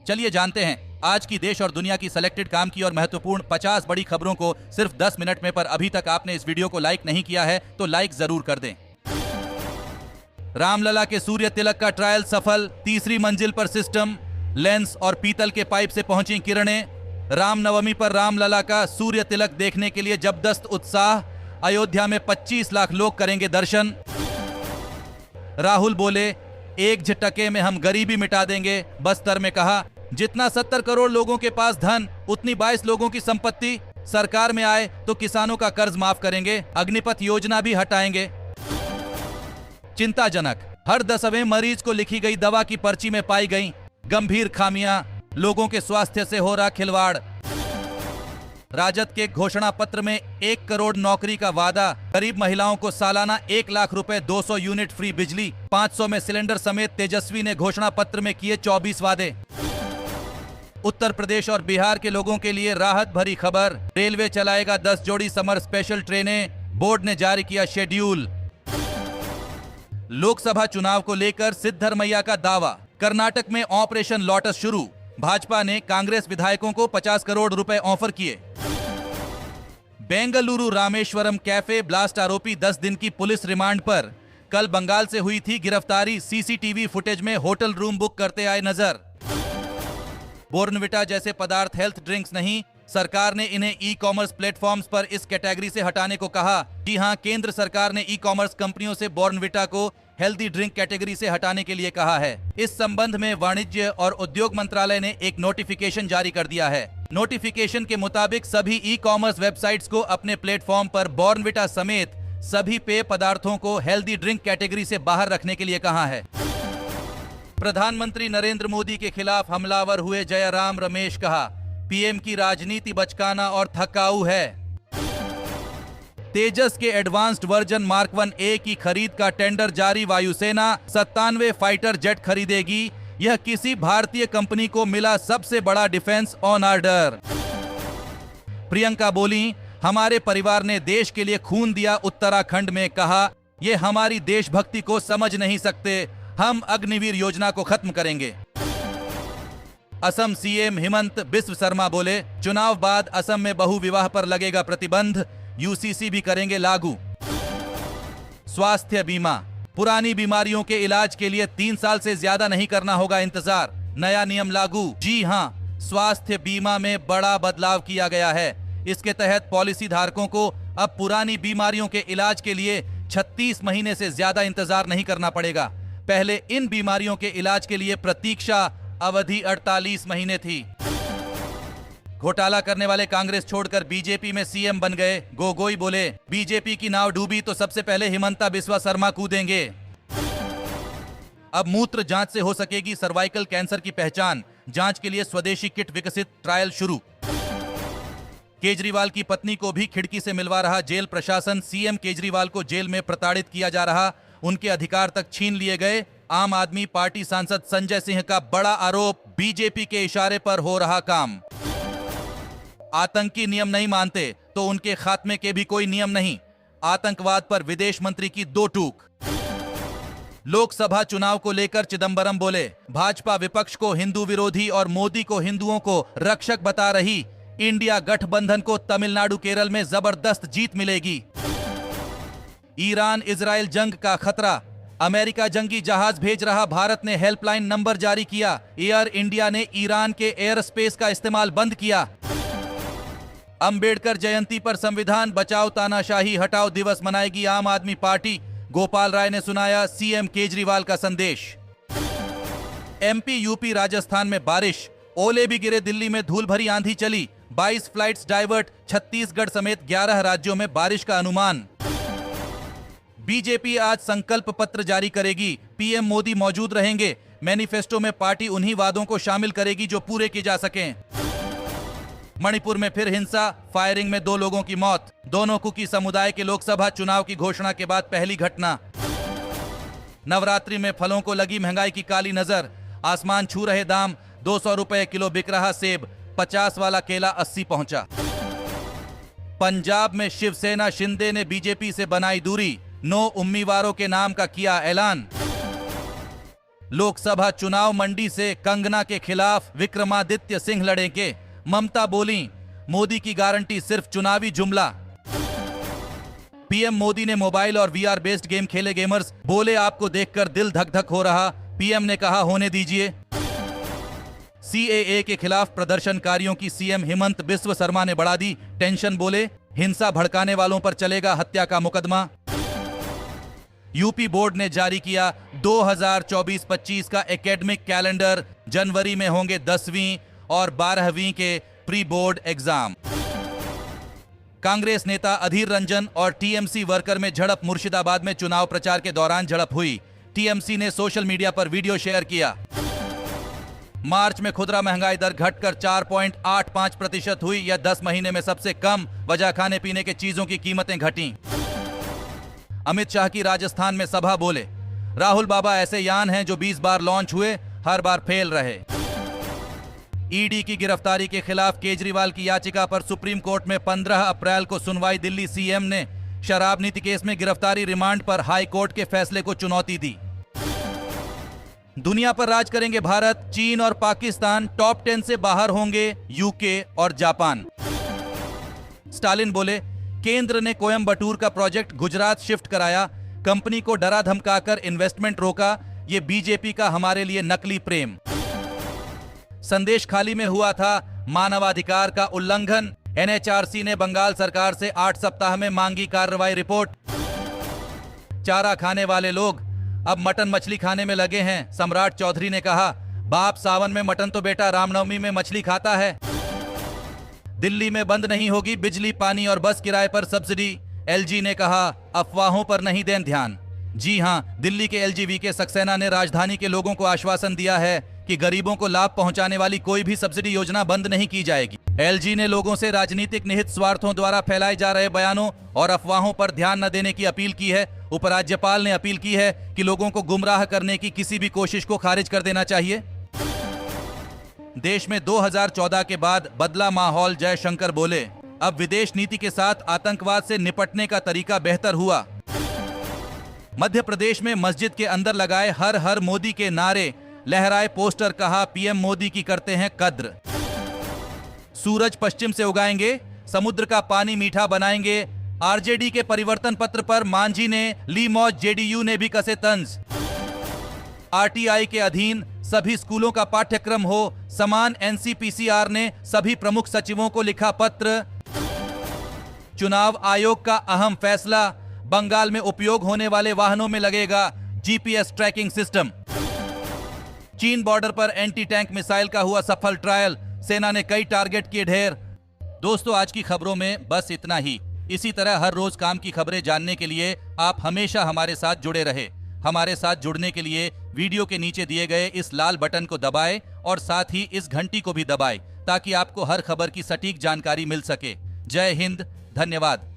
चलिए जानते हैं आज की देश और दुनिया की सिलेक्टेड काम की और महत्वपूर्ण 50 बड़ी खबरों को सिर्फ 10 मिनट में। पर अभी तक आपने इस वीडियो को लाइक नहीं किया है तो लाइक जरूर कर दें। रामलला के सूर्य तिलक का ट्रायल सफल, तीसरी मंजिल पर सिस्टम, लेंस और पीतल के पाइप से पहुंची किरणें। रामनवमी पर रामलला का सूर्य तिलक देखने के लिए जबरदस्त उत्साह, अयोध्या में 25 लाख लोग करेंगे दर्शन। राहुल बोले, एक झटके में हम गरीबी मिटा देंगे। बस्तर में कहा, जितना 70 करोड़ लोगों के पास धन उतनी 22 लोगों की संपत्ति। सरकार में आए तो किसानों का कर्ज माफ करेंगे, अग्निपथ योजना भी हटाएंगे। चिंताजनक, हर 10वें मरीज को लिखी गई दवा की पर्ची में पाई गई गंभीर खामियां, लोगों के स्वास्थ्य से हो रहा खिलवाड़। राजद के घोषणा पत्र में 1 करोड़ नौकरी का वादा, गरीब महिलाओं को सालाना 1 लाख रुपए, 200 यूनिट फ्री बिजली, 500 में सिलेंडर समेत तेजस्वी ने घोषणा पत्र में किए 24 वादे। उत्तर प्रदेश और बिहार के लोगों के लिए राहत भरी खबर, रेलवे चलाएगा 10 जोड़ी समर स्पेशल ट्रेनें, बोर्ड ने जारी किया शेड्यूल। लोकसभा चुनाव को लेकर सिद्धरमैया का दावा, कर्नाटक में ऑपरेशन लोटस शुरू, भाजपा ने कांग्रेस विधायकों को 50 करोड़ रुपए ऑफर किए। बेंगलुरु रामेश्वरम कैफे ब्लास्ट आरोपी 10 दिन की पुलिस रिमांड पर, कल बंगाल से हुई थी गिरफ्तारी, सीसीटीवी फुटेज में होटल रूम बुक करते आए नजर। बोर्नविटा जैसे पदार्थ हेल्थ ड्रिंक्स नहीं, सरकार ने इन्हें ई कॉमर्स प्लेटफॉर्म्स पर इस कैटेगरी से हटाने को कहा। जी हां, केंद्र सरकार ने ई कॉमर्स कंपनियों से बोर्नविटा को हेल्दी ड्रिंक कैटेगरी से हटाने के लिए कहा है। इस संबंध में वाणिज्य और उद्योग मंत्रालय ने एक नोटिफिकेशन जारी कर दिया है। नोटिफिकेशन के मुताबिक सभी ई कॉमर्स वेबसाइट्स को अपने प्लेटफॉर्म पर बोर्नविटा समेत सभी पेय पदार्थों को हेल्दी ड्रिंक कैटेगरी से बाहर रखने के लिए कहा है। प्रधानमंत्री नरेंद्र मोदी के खिलाफ हमलावर हुए जयराम रमेश, कहा पीएम की राजनीति बचकाना और थकाऊ है। तेजस के एडवांस्ड वर्जन मार्क 1A की खरीद का टेंडर जारी, वायुसेना 97 फाइटर जेट खरीदेगी। यह किसी भारतीय कंपनी को मिला सबसे बड़ा डिफेंस ऑन ऑर्डर। प्रियंका बोली, हमारे परिवार ने देश के लिए खून दिया उत्तराखंड में, कहा ये हमारी देशभक्ति को समझ नहीं सकते, हम अग्निवीर योजना को खत्म करेंगे। असम सीएम हिमंत बिस्व शर्मा बोले, चुनाव बाद असम में बहु विवाह पर लगेगा प्रतिबंध, यूसीसी भी करेंगे लागू। स्वास्थ्य बीमा, पुरानी बीमारियों के इलाज के लिए 3 साल से ज्यादा नहीं करना होगा इंतजार, नया नियम लागू। जी हां, स्वास्थ्य बीमा में बड़ा बदलाव किया गया है। इसके तहत पॉलिसी धारकों को अब पुरानी बीमारियों के इलाज के लिए 36 महीने से ज्यादा इंतजार नहीं करना पड़ेगा। पहले इन बीमारियों के इलाज के लिए प्रतीक्षा अवधि 48 महीने थी। घोटाला करने वाले कांग्रेस छोड़कर बीजेपी में सीएम बन गए, गोगोई बोले, बीजेपी की नाव डूबी तो सबसे पहले हिमंता बिस्वा शर्मा कूदेंगे। अब मूत्र जांच से हो सकेगी सर्वाइकल कैंसर की पहचान, जांच के लिए स्वदेशी किट विकसित, ट्रायल शुरू। केजरीवाल की पत्नी को भी खिड़की से मिलवा रहा जेल प्रशासन, सीएम केजरीवाल को जेल में प्रताड़ित किया जा रहा, उनके अधिकार तक छीन लिए गए। आम आदमी पार्टी सांसद संजय सिंह का बड़ा आरोप, बीजेपी के इशारे पर हो रहा काम। आतंकी नियम नहीं मानते तो उनके खात्मे के भी कोई नियम नहीं, आतंकवाद पर विदेश मंत्री की 2 टूक। लोकसभा चुनाव को लेकर चिदंबरम बोले, भाजपा विपक्ष को हिंदू विरोधी और मोदी को हिंदुओं को रक्षक बता रही, इंडिया गठबंधन को तमिलनाडु केरल में जबरदस्त जीत मिलेगी। ईरान इजराइल जंग का खतरा, अमेरिका जंगी जहाज भेज रहा, भारत ने हेल्पलाइन नंबर जारी किया, एयर इंडिया ने ईरान के एयर स्पेस का इस्तेमाल बंद किया। अंबेडकर जयंती पर संविधान बचाओ तानाशाही हटाओ दिवस मनाएगी आम आदमी पार्टी, गोपाल राय ने सुनाया सीएम केजरीवाल का संदेश। एमपी यूपी राजस्थान में बारिश, ओले भी गिरे, दिल्ली में धूल भरी आंधी चली, 22 फ्लाइट्स डाइवर्ट, छत्तीसगढ़ समेत 11 राज्यों में बारिश का अनुमान। बीजेपी आज संकल्प पत्र जारी करेगी, पीएम मोदी मौजूद रहेंगे, मैनिफेस्टो में पार्टी उन्हीं वादों को शामिल करेगी जो पूरे किए जा सकें। मणिपुर में फिर हिंसा, फायरिंग में 2 लोगों की मौत, दोनों कुकी समुदाय के लोकसभा चुनाव की घोषणा के बाद पहली घटना। नवरात्रि में फलों को लगी महंगाई की काली नजर, आसमान छू रहे दाम, 200 रुपए किलो बिक रहा सेब, 50 वाला केला 80 पहुंचा। पंजाब में शिवसेना शिंदे ने बीजेपी से बनाई दूरी, 9 उम्मीदवारों के नाम का किया ऐलान। लोकसभा चुनाव मंडी से कंगना के खिलाफ विक्रमादित्य सिंह लड़ेंगे। ममता बोली, मोदी की गारंटी सिर्फ चुनावी जुमला। पीएम मोदी ने मोबाइल और वीआर बेस्ड गेम खेले। गेमर्स बोले, आपको देखकर दिल धक धक हो रहा। पीएम ने कहा, होने दीजिए। सीएए के खिलाफ प्रदर्शनकारियों की सीएम हिमंत बिस्व शर्मा ने बढ़ा दी टेंशन। बोले, हिंसा भड़काने वालों पर चलेगा हत्या का मुकदमा। यूपी बोर्ड ने जारी किया 2024-25 का एकेडमिक कैलेंडर। जनवरी में होंगे 10वीं और 12वीं के प्री बोर्ड एग्जाम। कांग्रेस नेता अधीर रंजन और टीएमसी वर्कर में झड़प। मुर्शिदाबाद में चुनाव प्रचार के दौरान झड़प हुई। टीएमसी ने सोशल मीडिया पर वीडियो शेयर किया। मार्च में खुदरा महंगाई दर घटकर 4.85% हुई। यह 10 महीने में सबसे कम। वजह खाने पीने के चीजों की कीमतें घटीं। अमित शाह की राजस्थान में सभा। बोले, राहुल बाबा ऐसे यान हैं जो 20 बार लॉन्च हुए, हर बार फेल रहे। ईडी की गिरफ्तारी के खिलाफ केजरीवाल की याचिका पर सुप्रीम कोर्ट में 15 अप्रैल को सुनवाई। दिल्ली सीएम ने शराब नीति केस में गिरफ्तारी रिमांड पर हाई कोर्ट के फैसले को चुनौती दी। दुनिया पर राज करेंगे भारत। चीन और पाकिस्तान टॉप 10 से बाहर होंगे यूके और जापान। स्टालिन बोले, केंद्र ने कोयंबटूर का प्रोजेक्ट गुजरात शिफ्ट कराया। कंपनी को डरा धमकाकर इन्वेस्टमेंट रोका। ये बीजेपी का हमारे लिए नकली प्रेम। संदेश खाली में हुआ था मानवाधिकार का उल्लंघन। एनएचआरसी ने बंगाल सरकार से 8 सप्ताह में मांगी कार्रवाई रिपोर्ट। चारा खाने वाले लोग अब मटन मछली खाने में लगे हैं। सम्राट चौधरी ने कहा, बाप सावन में मटन तो बेटा रामनवमी में मछली खाता है। दिल्ली में बंद नहीं होगी बिजली, पानी और बस किराए पर सब्सिडी। एलजी ने कहा, अफवाहों पर नहीं दें ध्यान। जी हां, दिल्ली के एलजीवीके सक्सेना ने राजधानी के लोगों को आश्वासन दिया है कि गरीबों को लाभ पहुंचाने वाली कोई भी सब्सिडी योजना बंद नहीं की जाएगी। एलजी ने लोगों से राजनीतिक निहित स्वार्थों द्वारा फैलाए जा रहे बयानों और अफवाहों पर ध्यान न देने की अपील की है। उपराज्यपाल ने अपील की है कि लोगों को गुमराह करने की किसी भी कोशिश को खारिज कर देना चाहिए। देश में 2014 के बाद बदला माहौल। जयशंकर बोले, अब विदेश नीति के साथ आतंकवाद से निपटने का तरीका बेहतर हुआ। मध्य प्रदेश में मस्जिद के अंदर लगाए हर हर मोदी के नारे, लहराए पोस्टर। कहा, पीएम मोदी की करते हैं कद्र। सूरज पश्चिम से उगाएंगे, समुद्र का पानी मीठा बनाएंगे। आरजेडी के परिवर्तन पत्र पर मांझी ने ली मौज। जेडीयू ने भी कसे तंज। आरटीआई के अधीन सभी स्कूलों का पाठ्यक्रम हो समान। एनसीपीसीआर ने सभी प्रमुख सचिवों को लिखा पत्र। चुनाव आयोग का अहम फैसला, बंगाल में उपयोग होने वाले वाहनों में लगेगा जीपीएस ट्रैकिंग सिस्टम। चीन बॉर्डर पर एंटी टैंक मिसाइल का हुआ सफल ट्रायल। सेना ने कई टारगेट किए ढेर। दोस्तों, आज की खबरों में बस इतना ही। इसी तरह हर रोज काम की खबरें जानने के लिए आप हमेशा हमारे साथ जुड़े रहे। हमारे साथ जुड़ने के लिए वीडियो के नीचे दिए गए इस लाल बटन को दबाएं और साथ ही इस घंटी को भी दबाएं ताकि आपको हर खबर की सटीक जानकारी मिल सके। जय हिंद, धन्यवाद।